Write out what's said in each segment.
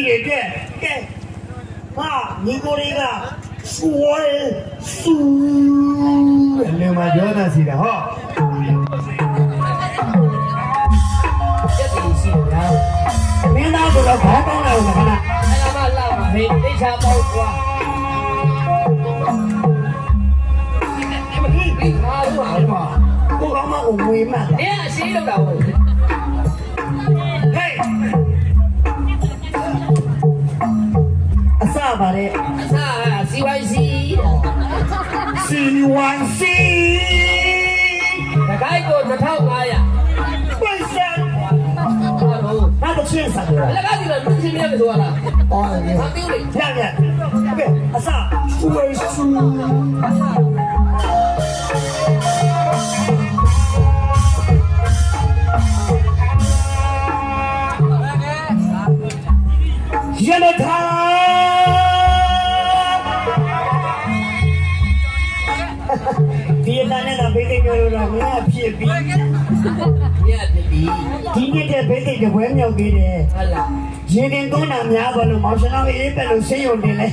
တွေတဲ့ကဲဟာညီကိုတွေကစွဲဆူလေမပြောတာစီတာဟောကျက်ပြီးရှိလားမင်းသားကတော့ခေါင်းကောင်းလာလို့ခဏအဲ့ဒါမှလောက်ပါဟေးတိတ်ချပေါက်သွားဒီမှာတော့ဟာမှာကိုကောင်းမကိုငွေမှတ်နေအရှိလောက်တာဟုတ်ဟေးအစပါတဲ့အစCYC CYC တခိုက်ကို2500ပိတ်စံဘာလို့ချင်းစားကြလဲလက်ကဒီလိုလူချင်းများဆိုရလားအော်ဟာtiêuလေရကဲအစစွဲဆူရနထာဒီတန်းနဲ့တော့ဘေးသိပြောလို့တော့ငါဖြစ်ပြီညက်ပြီဒီနေ့တဲ့ဘေးသိတပွဲမြောက်သေးတယ်ဟုတ်လားရင်တင်သွန်းတာများပါလို့မောင်ရှင်တော်အေးပဲလို့ဆေးရုံတင်လဲ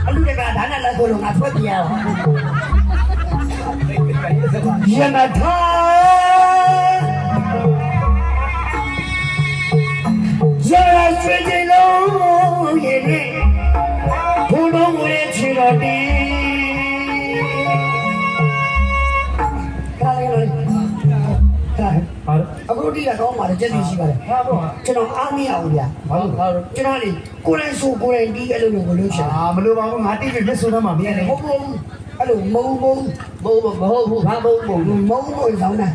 အလူတကဒါနဲ့လည်းကိုလို့ငါထွက်ပြရအောင်ရနထာရရဆွေးကြလုံးရဲ့နဲ့ဘုံတော်ကိုရဲ့ချီတော်တင်အခုဒီကတော့မှလည်းကြက်စီရှိပါတယ်ကျွန်တော်အားမရဘူးဗျာဘာလို့ကျွန်တော်လေကိုယ်တိုင်ဆိုကိုယ်တိုင်ဒီအဲ့လိုမျိုးမလုပ်ချင်မလိုပါဘူးငါတိကျပြဆိုတော့မှမင်းလည်းဟုတ်ဘူးအဲ့လိုမုံမဟုတ်ဘူးဘာမဟုတ်ဘူးမုံကိုဆောင်းတာ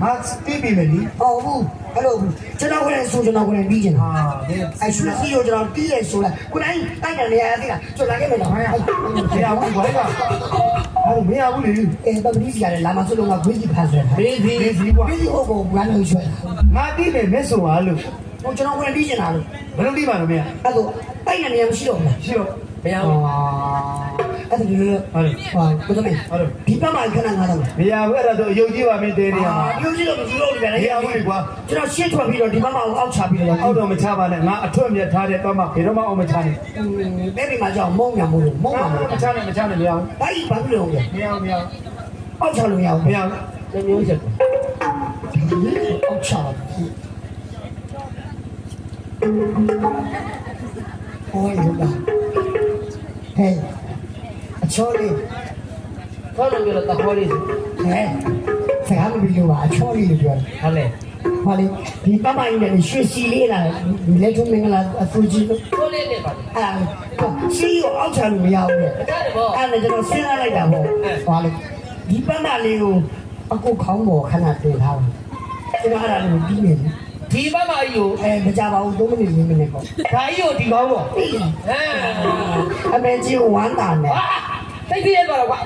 ငါတိပြီမယ်လीဟုတ်ဘူးအဲ့လိုကျွန်တော်ကိုယ်တိုင်ဆိုကျွန်တော်ကိုယ်တိုင်ပြီးချင်တာအဲ့ဆိုစီကိုကျွန်တော်တီးရဆိုလားကိုယ်တိုင်တိုက်တယ်နေရသေးလားကျွန်တော်လာခဲ့မယ်လားမရဘူးဘာလဲကဟုတ်မရဘူးလေအဲ့တော့ဒီစီရတယ်လာမဆိုလို့ငါဝေးကြီးဖန်ဆယ်ဘေးစီကွာဘေးကြီးဟုတ်ကောဘာလို့ရွှဲငါတိမယ်မဲ့ဆိုပါလို့ဟိုကျွန်တော်ကိုယ်တိုင်ပြီးချင်တာလို့ဘယ်လိုတိပါလို့မရအဲ့လိုတိုက်တယ်နေရမရှိတော့ဘူးရှိတော့မရဘူးအဲ့ဒါလိုဟုတ်ကိုယ်တော်ဒီပတ်မှာခဏငါတော့မရဘူးအဲ့ဒါဆိုအယုတ်ကြီးပါမင်းတဲနေရမှာအယုတ်ကြီးတော့မကြည့်လို့ပြန်လေမရဘူးလေကွာကျွန်တော်ရှင်းထွက်ပြီးတော့ဒီပတ်မှာအောက်ချပြီးတော့အောက်တော့မချပါနဲ့ငါအထွတ်မြတ်ထားတဲ့တော့မှဘယ်တော့မှအောင်မချနဲ့ဘယ်ဒီမှာကြောင်မုံညာမို့လို့မုံမှာမချနဲ့မချနဲ့မရဘူးဘာကြီးဘာလို့လဲမရဘူးမရဘူးအောက်ချလို့မရဘူးမရဘူးတမျိုးချက်အောက်ချဟိုရပါဟဲ့အချောလေးခေါ်လို့ပြောတော့ခေါ်လေးဟဲ့ဆရာမပြီးလို့ပါအချောလေးလို့ပြောတယ်ဟုတ်လေဟာလေဒီပမိုင်းနဲ့ရွှေစီလေးလားဒီလက်ထုံးမင်္ဂလာအဖူကြီးလို့ခေါ်လေးနဲ့ပါစီကိုအောက်ချလို့မရဘူးလေအဲ့ဒါပေါ့အဲ့ဒါကျွန်တော်စဉ်းစားလိုက်တာပေါ့ဟာလေဒီပမလေးကိုအခုခေါင်းပေါ်ခဏတင်ထားတယ်ကျွန်တော်အဲ့ဒါလေးပြီးနေတယ်ဒီဘက်မှာကြီးကိုမကြပါဘူး3မိနစ်4မိနစ်ပေါ့ဒါကြီးကိုဒီကောင်းပေါ့အမေကြီးဝမ်းတာနဲ့သိသိရတော့ကွာ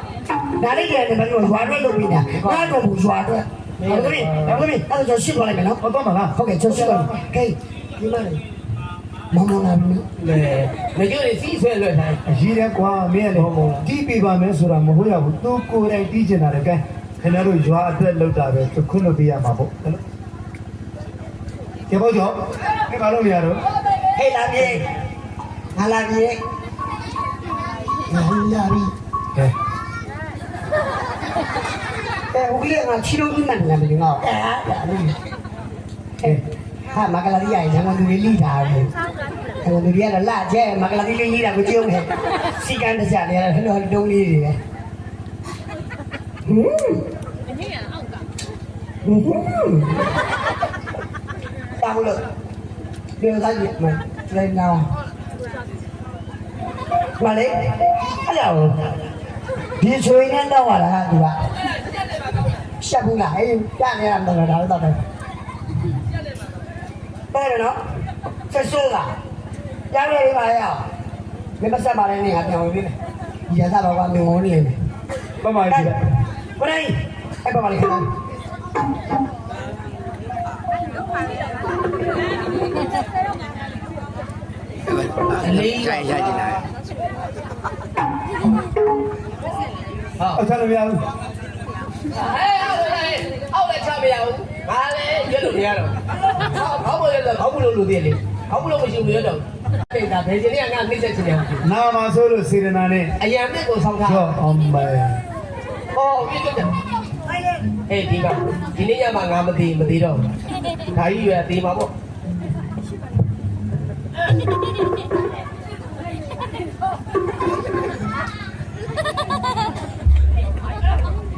ဒါလေးကျတယ်ဘယ်လိုရွာတွက်လုပ်ပြီးတာငါတော့ဘူးရွာတွက်ဟုတ်ကဲ့အဲ့ဒါကျွန်တော်ရှင်းသွားလိုက်မယ်နော်ဟုတ်တော့မလားဟုတ်ကဲ့ကျွန်တော်ရှင်းသွားပြီဟေးဒီမှာလေမမလာဘူးလေမကျိုးစီးဆွဲလွတ်တိုင်းအကြီးတယ်ကွာမင်းလည်းတီးပြပါမယ်ဆိုတာမဟုတ်ရဘူးသူကိုယ်တိုင်တီးကျင်တာလေကဲခင်ဗျားတို့ရွာအတွက်လောက်တာပဲခွင့်လို့ပေးရမှာပေါ့ကျေဘောကျော်ဒီဘာလို့မရတော့ဟေးလာပြေငါလာပြေလာပြီဟိုကလေးကချီလို့မှန်တယ်မင်းငါဟာမကလာရီရိုင်းငါတို့လေးလိထားတယ်ဟိုလူတွေကတော့လာကျဲမကလာရီလေးလိတာကိုကြည့်အောင်ဟဲ့စီကန်တကြတယ်ဟဲ့တော့တုံးလေးတွေပဲတာမလို့ဒီလိုသားကြီးမလဲနာမလေးအဲ့ဒါဒီချွေနဲ့တော့လာတာဒီကရှက်ဘူးလားအေးပြနေရမှာတော့တော့တယ်တယ်နော်ဆက်ဆိုးလားကြားရပါရဲ့မမဆက်ပါနဲ့နေဟာပြောင်းပြီးမယ်ဒီရသတော့ကမင်းဝနေနေပမိုင်းကြည့်လိုက်ဘယ်နဲ့အဲ့ပမိုင်းခဏလေးရရကြည့်လိုက်ဟာအချလို့မရဘူးအောက်လည်းချမရဘူးငါလည်းရွက်လို့မရတော့ခေါင်းပေါ်ရွက်တော့ခေါင်းမလို့လူသေးလေဟ ခေါင်းလုံးမရှိဘူးရတော့တိတ်တာဘယ်ချင်းလေးကငါနှိမ့်ဆက်ချင်တယ် နာမဆိုလို့စေတနာနဲ့ အရန်မြစ်ကိုဆောင်းထား ကြောအောင်ပဲ ဟောပြည့်တယ်အေးဒီကဒီနေ့ညမှာငါမသေးတော့ဒါကြီးရွယ်သေးမှာပေါ့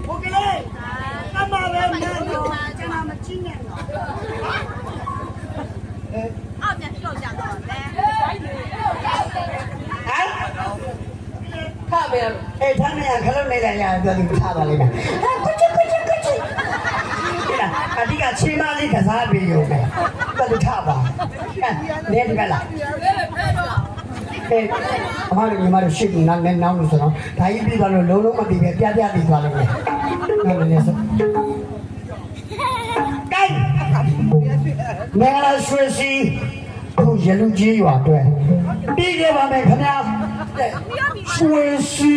โอเคเลยအမပဲမင်းတို့ကျွန်တော်မကြည့်နဲ့တော့ အောက်ပြန်ပြောကြတော့လေ ဟမ် ခါမယ် အေးထားနေရခလုံးနေလိုက်ရပြောသူထားပါလိမ့်မယ်ကွချဟဲ့လားအတိကချင်းမလေးကစားပြီးရုံပဲတော်သူထားပါနေဒီကလာအမတို့ညီမတို့ရှစ်ကနောက်နဲ့နောက်လို့ဆိုတော့ဒါကြီးပြီးသွားလို့လုံးလုံးမပြီးပဲပြပြီးသွားလို့ပဲဟုတ်တယ်လေဆိုကိုင်းမင်္ဂလာရွှေစီခုရလူကြီးရွာအတွက်ပြီးခဲ့ပါမယ်ခင်ဗျာရွှေစီ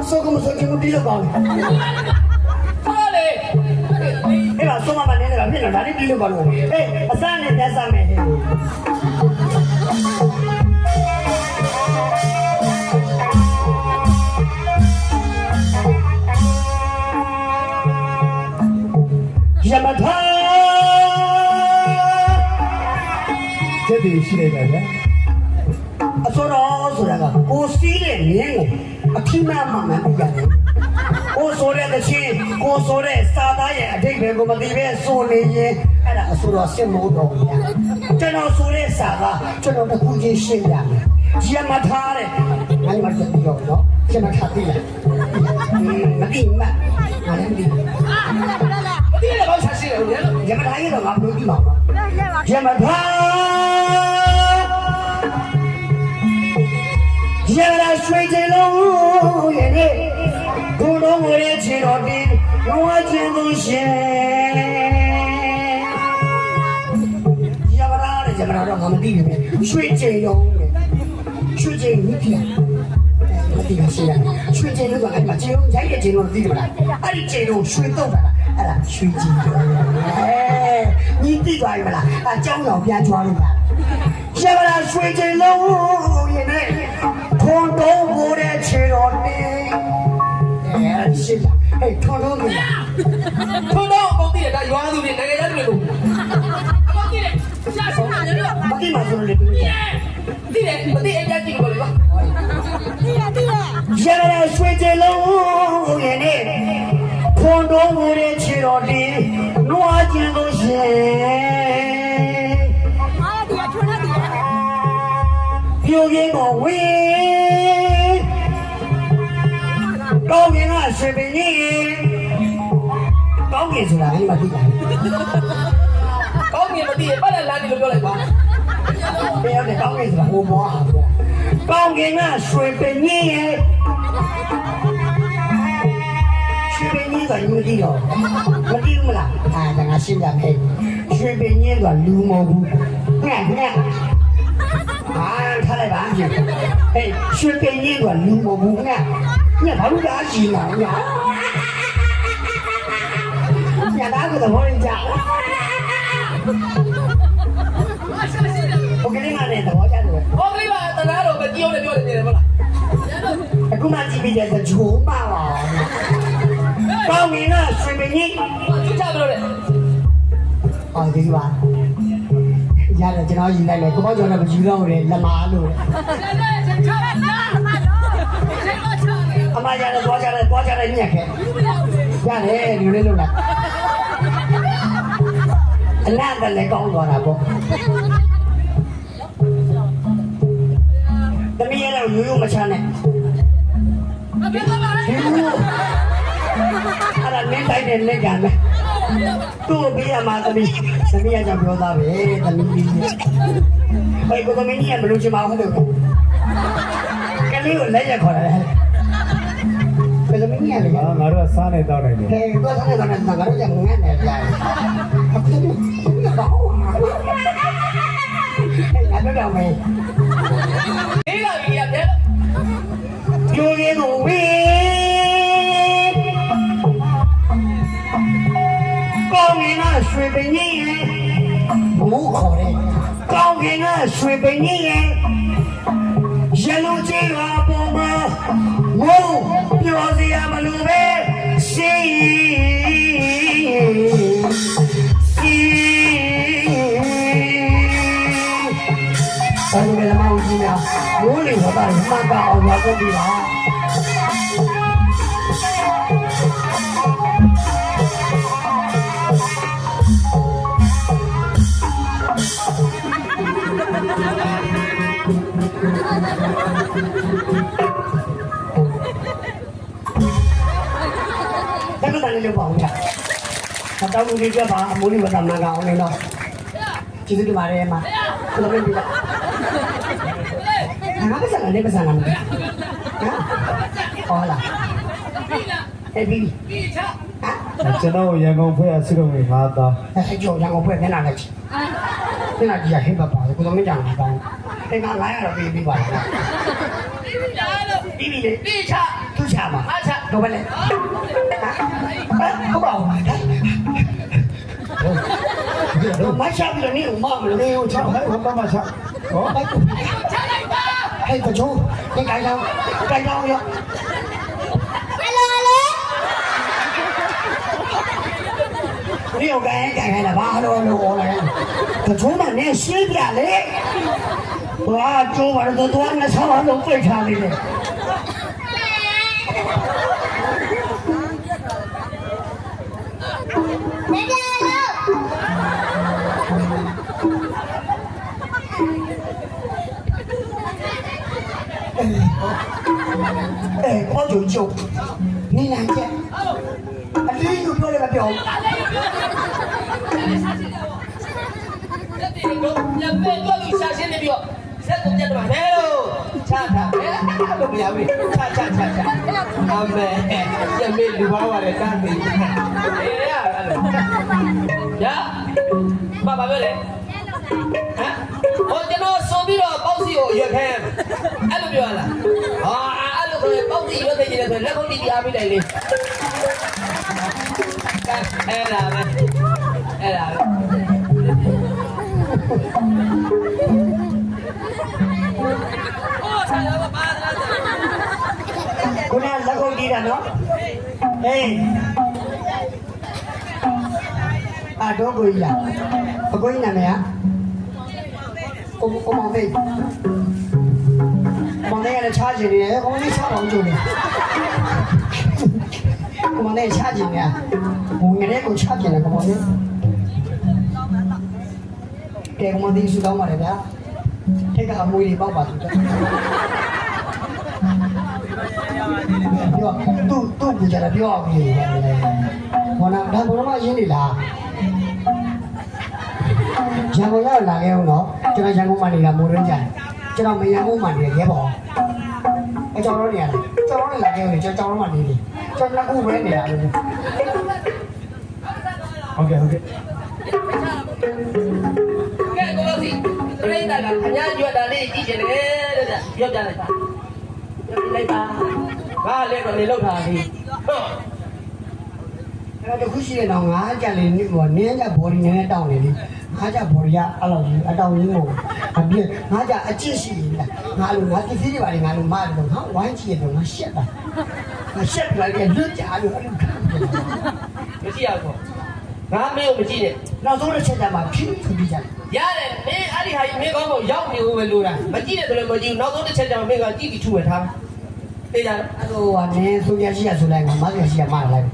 ဆိုကမဆိုချင်ဘူးဒီလိုကောင်းတယ် ဟောလေ အဲ့ဒါဆုံးမမနေနေတာဖြစ်တော့ဒါလေးဒီလိုကောင်းလို့ဟေးအစနဲ့တက်စမယ်ဟဲ့ယမထာ ချက်တည်ရှိလိုက်တာဗျာ အစောတော်ဆိုတာကကိုစီးတဲ့မြင်းကိုအထိနာမှမှန်ပြရတယ်။ကိုဆိုတဲ့တချင်းကိုဆိုတဲ့စာသားရဲ့အဓိပ္ပာယ်ကိုမသိပဲဆိုနေရင်အဲ့ဒါအစောတော်စစ်မိုးတော်ဗျာ။ကျွန်တော်ဆိုတဲ့စာကကျွန်တော်တစ်ခုချင်းရှင်းရမယ်။ရမထားတဲ့ငါမှကြည့်တော့နော်။ကျွန်တော်ထားပြီလား။မသိမှငါလည်းမသိဘူး မသိရတော့ဆက်ရှိတယ်ဦးရ ။ရမထားရင်တော့ငါဘယ်လိုကြည့်မှာ။ရမထားရလာရွှေချေလုံးရဲ့နဲ့ဘုံတော်ဝရဲချေတော်တင်ဝါချင်းသူရှင်ရပါတော့ငါမသိဘူးရွှေချေလုံးရွှေချေဝိပ္ပယမသိပါရှိရရွှေချေလုံးကအဲ့မှာချေလုံးရိုက်တဲ့ချေလုံးသိတယ်မလားအဲ့ဒီချေလုံးရွှေတော့တာအဲ့ဒါရွှေချေလုံးညီသိပါ့မလားအကြောင်းတော်ပြန်ချွားလို့ပါရပါလားရွှေချေလုံးရဲ့နဲ့ထွန်တော်ကိုတဲ့ခြေတော်တင်းရှိလားဟဲ့ထွန်တော်ကို ထုံတော့အကုန်သိတယ်ဒါရွာသူတွေနိုင်ငံသားတွေလို့အကုန်သိတယ်ရှာစနာလို့ မတိမဆိုလို့လေ သိတယ်မသိအကြကြည့်လို့ပါ ရရရွှေကြလုံးရဲ့နဲ့ထွန်တော်ကိုတဲ့ခြေတော်တင်းနွားကျင်လို့ရှင် အားရဒီထွန်းနေတယ် ပြိုကင်းကိုဝင်းကောင်းကင်ကရွှေပင်ကြီးကောင်းကင်ဆိုတာအဲ့မှာသိတာ ကောင်းမြင်မသိပတ်လက်လမ်းဒီလိုပြောလိုက်ပါ ဘယ်ရောက်လဲကောင်းကင်ဆိုတာဟိုမောဟာကောင်းကင်ကရွှေပင်ကြီးရဲ့ရွှေပင်ကြီးကလူကြီးတော့မသိဘူးမလားဒါငါရှင်းပြမယ်ရွှေပင်ကြီးကလူမဟုတ်ဘူးငှက်ထားလိုက်ပါအကြီးဟေးရွှေပင်ကြီးကလူမဟုတ်ဘူးငှက်ဘာလို့ဒါကြီးလာညာညာဒါကတော့ဟောရင်ကြာโอเคလေးနဲ့တော့ကြားတယ် ဟောကလေးပါတနာတော့မကြည့်အောင်လည်းပြောနေတယ်မဟုတ်လား အခုမှကြည့်ပြီးတဲ့ဂျိုးမပါကောင်းကင်ကရွှေပင်ကြီး သူချပြောတယ် ဟောဒီပါရတယ်ကျွန်တော်ယူလိုက်မယ်ကိုပေါ့ကျော်နဲ့မယူတော့ဘူးလေလက်မာလို့အမရတယ်သွားကြတယ်ညက်ခဲရတယ်ဒီလိုလေးလုပ်လိုက်အလားတလည်းကောင်းသွားတာပေါ့တမီးရတော့ရိုးရိုးမချမ်းနဲ့အဲ့ဒါနင်းတိုင်းနဲ့လက်ကန်မယ်သူ့ဘေးမှာသမီးကကြောင့်ပြောသားပဲသမီးကြီးဘယ်ကိုသမီးကြီးကမလို့ချင်ပါဘူးလို့ကလေးကိုလက်ရက်ခေါ်တယ်ဘယ်သမီးကြီးလဲ ငါတို့ကစားနေတော့နိုင်တယ် ဟဲ့တော့ဆက်နေတော့ငါတို့ကငတ်နေကြတယ်အခုတော့ ငါပြောတော့မယ် ဒီလာကြီးရတဲ့ ပြိုရင်ကိုဝေးကောင်းငင်ကရွှေပင်ကြီးရဲ့မိုးခေါ်တယ်ကောင်းငင်ကရွှေပင်ကြီးရဲ့ရလုံးကြီးကပေါ်မှာမိုးပြောစရာမလိုပဲရှိဘာလို့လဲမအောင်ကြီးများမိုးလေဟောတာမှန်ပါအောင်ပါကုန်ပြီလားတကယ်တည်းလို့ပေါ့ဗျာ။တောင်းလို့ကြပါအမိုးလေးဝတ်တာမှန်ကောင်နေတော့ကျေးဇူးတင်ပါတယ်မှာဘယ်လိုလဲငါကစားနေပါစားနေဟမ်ဟောလာအေးဘီဒီချ ကျွန်တော်ရန်ကုန်ဖွဲ့ရစစ်တော်ဝင်ငါသား အဲ့ကြောရန်ကုန်ဖွဲ့မျက်နှာလက်ချီမျက်နှာကြီးဟိပါပါကိုသမီးကြောင်ပါတောင်းအဲ့က900တော့ပြီးပါလားပြီးပြီလေ ဒီချ သူ့ချမှာ အားချ တော့ပဲလေဟုတ်ပါဘူးတော့မချပြီးတော့နေဦးမမလို့ နေဦးချဟဲ့ဘာမှမချဟော ချလိုက်ပါ ဟဲ့ကချိုးဒီကိုင်တော့ရော你有改了吧？都我来，可从那年西边嘞，我周围都多那长完都非常的嘞。哎，我就你两件，你有表那个表。ညပဲတော့လူရှာရှင်းနေပြီးတော့စက်ကုန်ကြတော့ဟဲလို့ချတာဟဲလို့မရဘူးချအမေညမေလူပါပါတယ်တန်းပြီအေးရအဲ့လိုရဘာပဲလေဟမ်ဟောကျွန်တော်ဆိုပြီးတော့ပေါ့စီကိုရွက်ခဲအဲ့လိုပြောလားဟာအဲ့လိုဆိုရင်ပေါ့စီရွက်သိနေတယ်ဆိုလက်ခုပ်တီးအားပေးလိုက်လေအဲ့ဒါပဲခုနလက်ကုပ်ကြီးတာနော်ဟေးတော့ကိုကြီးလားအကိုကြီးနာမည်ကိုမောင်မေးမောင်လေးကလည်းချားကျင်နေတယ်ကိုမောင်လေးချားအောင်ကြိုးနေကိုမောင်လေးချားကျင်နေဘုံငရဲကိုချားကျင်တယ်ကိုမောင်လေးကဲကိုမောင်လေးစုတောင်းပါတယ်ဗျာထိတ်ကအမွေတွေပေါက်ပါသူပြောသူ့ကိုကြတာပြောအောင်ကြီးဘောနာဒါဘောမရင်းနေလားရန်ကုန်ရောက်လာခဲ့အောင်နော်ကျွန်တော်ရန်ကုန်မှာနေတာမိုးရင်းကြတယ်ကျွန်တော်မရန်ကုန်မှာနေရဲပေါ့အကြောင်းတော့နေရတယ်ကျွန်တော်လည်းလာခဲ့အောင်ကျွန်တော်မှာနေတယ်ကျွန်တော်အခုပဲနေတာလို့ဟုတ်ကဲ့ကဲကိုလို့စီပြိတ္တာကအများရွက်တာလေးကြည့်ချင်တယ်တဲ့ပြောပြလိုက်ပါပြောပြလိုက်ပါဘာလဲတော့နေလောက်တာဒီဟုတ်အဲ့တော့ခုရှိနေတော့ငါးကြလေးနည်းဘောနင်းကြဘော်ဒီနဲ့တောင်းနေလေငါးကြဘော်ဒီကအဲ့လိုကြီးအတောင်ကြီးမို့အပြည့်ငါးကြအကျစ်ရှိနေတာငါလိုငါတိစီးတွေပါလေငါလိုမတယ်တော့ငါဝိုင်းချီရတော့ငါရှက်တာငါရှက်လိုက်တယ်လွတ်ကြလို့အဲ့လိုခံတယ်မရှိရဘူးငါမင်းကိုမကြည့်နဲ့နောက်ဆုံးတစ်ချက်ကြမှာဖြင်းဖြင်းကြတယ်ရတယ်မင်းအဲ့ဒီဟာကြီးမင်းကောင်းတော့ရောက်နေဦးပဲလို့လားမကြည့်နဲ့ဆိုလည်းမကြည့်ဘူးနောက်ဆုံးတစ်ချက်ကြမှာမင်းကကြည့်ပြီးထူဝယ်ထားတေးကြအဲ့လိုဟာနင်းဆိုရရှိရဆိုလိုက်ငါမရရှိရမလိုက်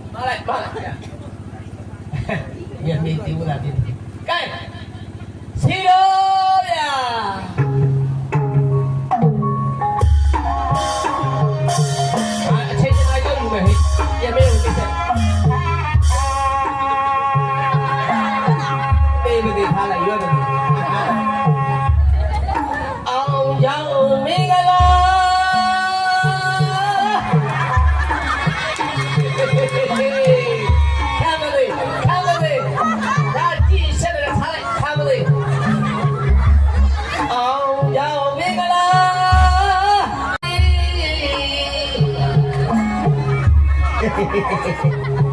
ညနေတီးဦးလာပြီကဲစီရောဗျာအချိန်ချင်းလိုက်ရောက်ယူမယ်ဟဲ့ညမေကိုသိတယ်တေးမတေးထားလိုက်ရွက်မယ်အောင်ကြောင့်မင်္ဂလာ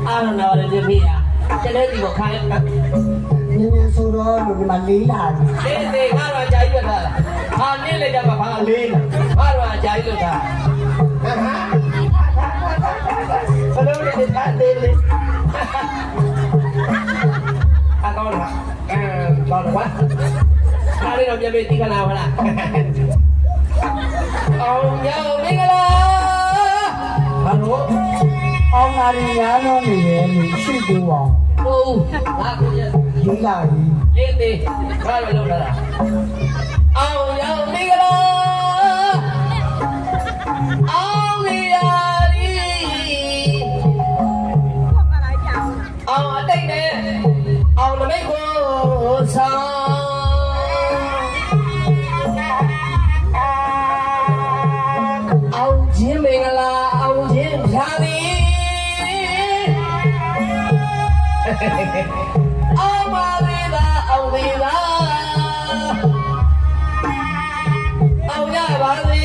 အားလုံးတော့လည်းပြရကျတဲ့ဒီကိုခိုင်း နည်းနည်းဆိုတော့ဒီမှာလေးလာတယ် သေးငါတော့အကြာကြီးလွတ်တာဟာနေလေကြမှာဘာလေးငါတော့အကြာကြီးလွတ်တာဘလုံးလေးထားသေးလေအကောင်းလားကောင်းတော့ဟာလေးတော့ပြပြတိခနာဟလားအောင်ရောက်မင်္ဂလာဟယ်လို အောင်လာရင်ညာတော့နေတယ်ရှိသေးပါ ဟုတ်ငါကိုရ လေးလာပြီ လေးသေးငါတော့လောက်လာတာအောင်ရောက်မင်္ဂလာအောင်ရရီအောင်အတိတ်နဲ့အောင်နမိတ်ကိုဆောင်အောင်ခြင်းမင်္ဂလာအောင်ခြင်းဖြာသည်အောင်ပါသေးသာအောင်သေးသာအောင်ရပါစေ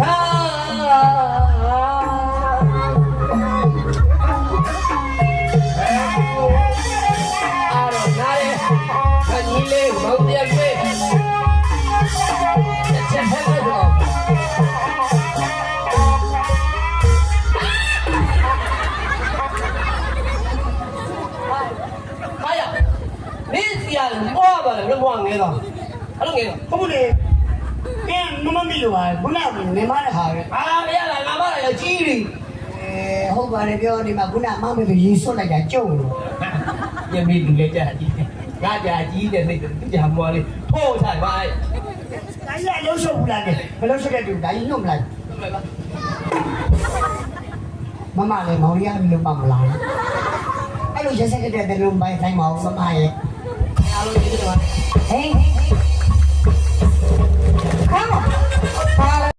သာအားတော့နားရဲ့ခကြီးလေးမောင်တရားကျွေးချက်ဟဲ့တော့မောပါလေဘယ်မောငဲတော့အဲ့လိုငဲတော့ ဟုတ်လေကဲမမမီလို့ပါခုနကနေမတဲ့ဟာပဲ အာမရလားငါမလာကြီးပြီ ဟုတ်ပါတယ်ပြောဒီမှာခုနမမလို့ရေးဆွတ်လိုက်တာကြုံလို့ ညမေလူလေးကြာကြီးငါကြာကြီးတဲ့နေတူကြာမောလေးထိုးဆိုင်ပါ ဒါကြီးအလုံးရှုပ်ဘူးလားဘယ်လိုရှုပ်တဲ့တူဒါကြီးနှုတ်မလိုက်မမလည်းမောင်ရမလို့မမလားအဲ့လိုရက်စက်ကတဲ့ဘယ်လိုပိုင်းတိုင်းမအောင်မမရဲ့ အားလုံးဒီတော့ ဟေး